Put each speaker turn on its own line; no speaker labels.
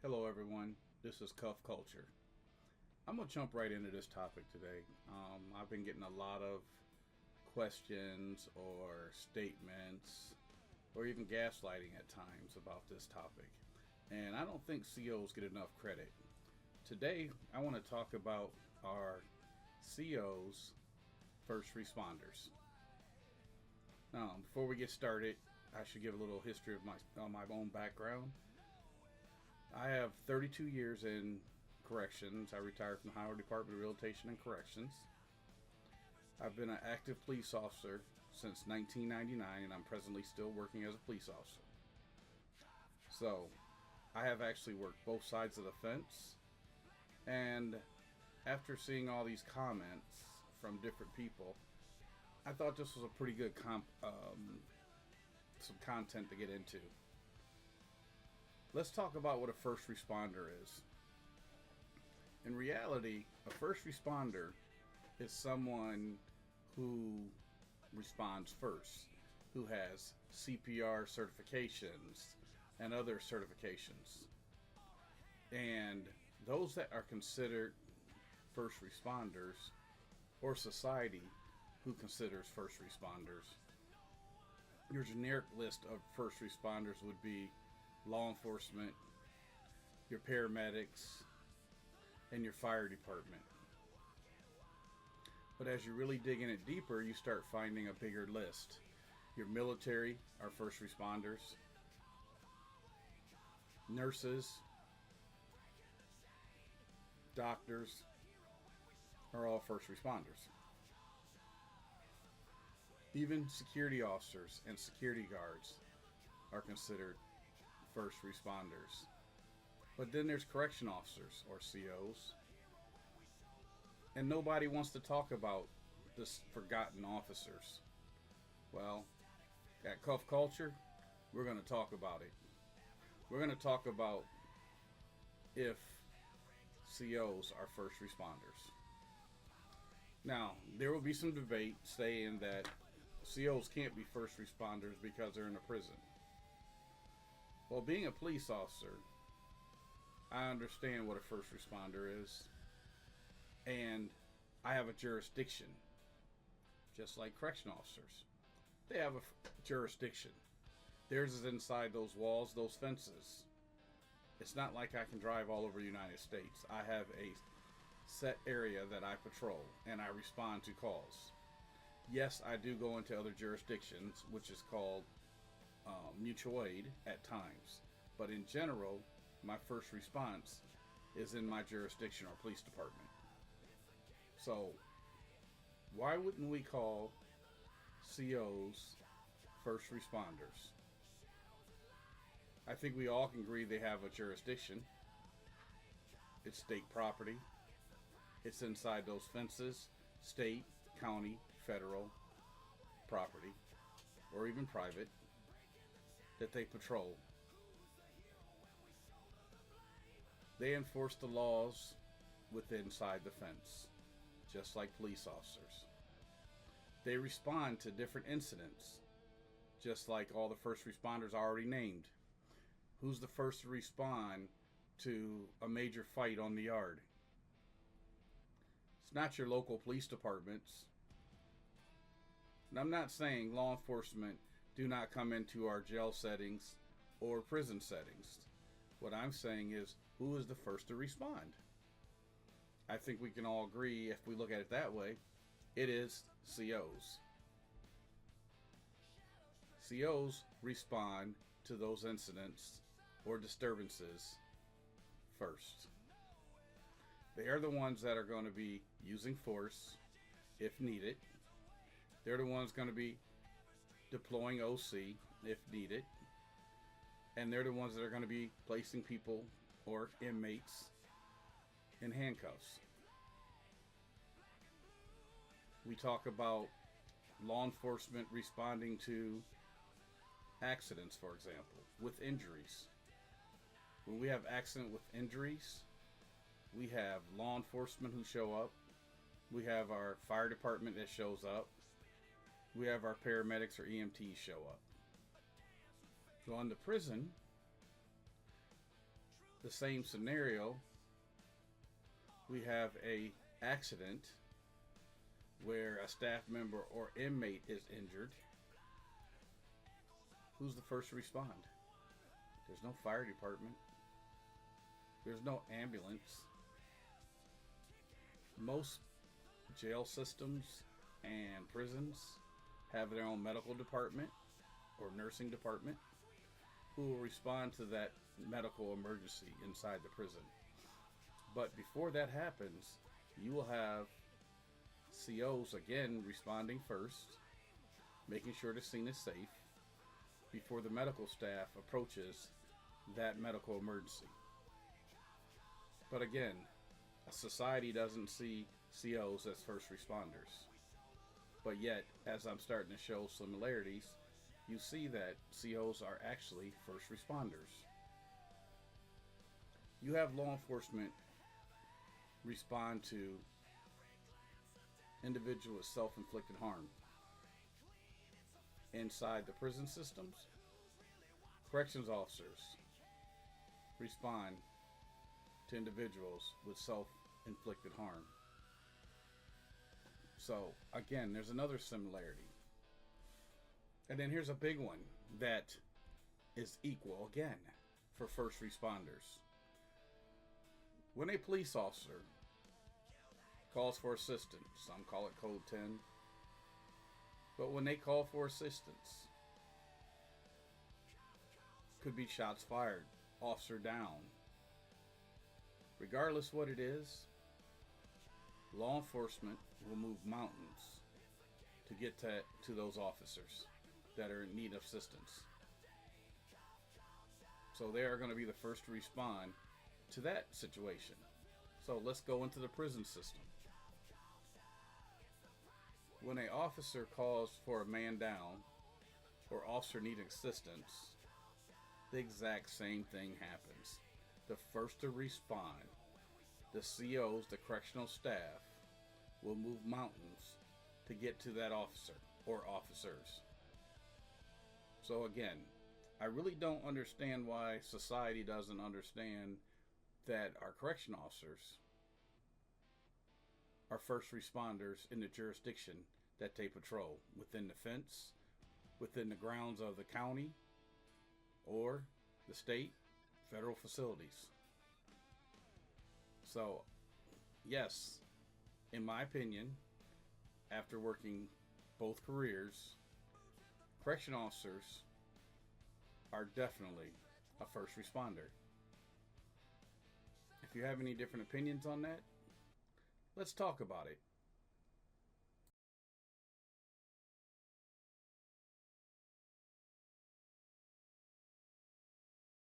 Hello, everyone. This is Cuff Culture. I'm going to jump right into this topic today. I've been getting a lot of questions or statements or even gaslighting at times about this topic. And I don't think COs get enough credit. Today, I want to talk about our COs, first responders. Now, before we get started, I should give a little history of my own background. I have 32 years in corrections. I retired from the Ohio Department of Rehabilitation and Corrections. I've been an active police officer since 1999, and I'm presently still working as a police officer. So, I have actually worked both sides of the fence, and after seeing all these comments from different people, I thought this was a pretty good some content to get into. Let's talk about what a first responder is. In reality, a first responder is someone who responds first, who has CPR certifications and other certifications. And those that are considered first responders, or society who considers first responders, your generic list of first responders would be law enforcement, your paramedics, and your fire department. But as you really dig in it deeper, you start finding a bigger list. Your military are first responders, nurses, doctors are all first responders. Even security officers and security guards are considered first responders. But then there's correction officers, or COs. And nobody wants to talk about this forgotten officers. Well, at Cuff Culture, we're going to talk about it. We're going to talk about if COs are first responders. Now, there will be some debate saying that COs can't be first responders because they're in a prison. Well, being a police officer, I understand what a first responder is. And I have a jurisdiction, just like correction officers. They have a jurisdiction. Theirs is inside those walls, those fences. It's not like I can drive all over the United States. I have a set area that I patrol, and I respond to calls. Yes, I do go into other jurisdictions, which is called mutual aid at times, but in general, my first response is in my jurisdiction or police department. So, why wouldn't we call COs first responders? I think we all can agree they have a jurisdiction. It's state property. It's inside those fences, state, county, federal property, or even private, that they patrol. They enforce the laws within inside the fence, just like police officers. They respond to different incidents, just like all the first responders already named. Who's the first to respond to a major fight on the yard? It's not your local police departments. And I'm not saying law enforcement do not come into our jail settings or prison settings. What I'm saying is, who is the first to respond? I think we can all agree, if we look at it that way, it is COs. COs respond to those incidents or disturbances first. They are the ones that are going to be using force if needed. They're the ones going to be deploying OC if needed. And they're the ones that are going to be placing people or inmates in handcuffs. We talk about law enforcement responding to accidents, for example, with injuries. When we have accident with injuries, we have law enforcement who show up. We have our fire department that shows up. We have our paramedics or EMTs show up. So on the prison, the same scenario, we have a accident where a staff member or inmate is injured. Who's the first to respond? There's no fire department. There's no ambulance. Most jail systems and prisons have their own medical department or nursing department who will respond to that medical emergency inside the prison. But before that happens, you will have COs again responding first, making sure the scene is safe before the medical staff approaches that medical emergency. But again, a society doesn't see COs as first responders. But yet, as I'm starting to show similarities, you see that COs are actually first responders. You have law enforcement respond to individuals with self-inflicted harm inside the prison systems. Corrections officers respond to individuals with self-inflicted harm. So again, there's another similarity. And then here's a big one that is equal again for first responders. When a police officer calls for assistance, some call it code 10, but when they call for assistance, could be shots fired, officer down. Regardless what it is, law enforcement will move mountains to get to those officers that are in need of assistance. So they are going to be the first to respond to that situation. So let's go into the prison system. When an officer calls for a man down or officer needing assistance, the exact same thing happens. The first to respond, the COs, the correctional staff, will move mountains to get to that officer or officers. So again, I really don't understand why society doesn't understand that our correction officers are first responders in the jurisdiction that they patrol, within the fence, within the grounds of the county or the state, federal facilities. So, yes, in my opinion, after working both careers, correction officers are definitely a first responder. If you have any different opinions on that, let's talk about it.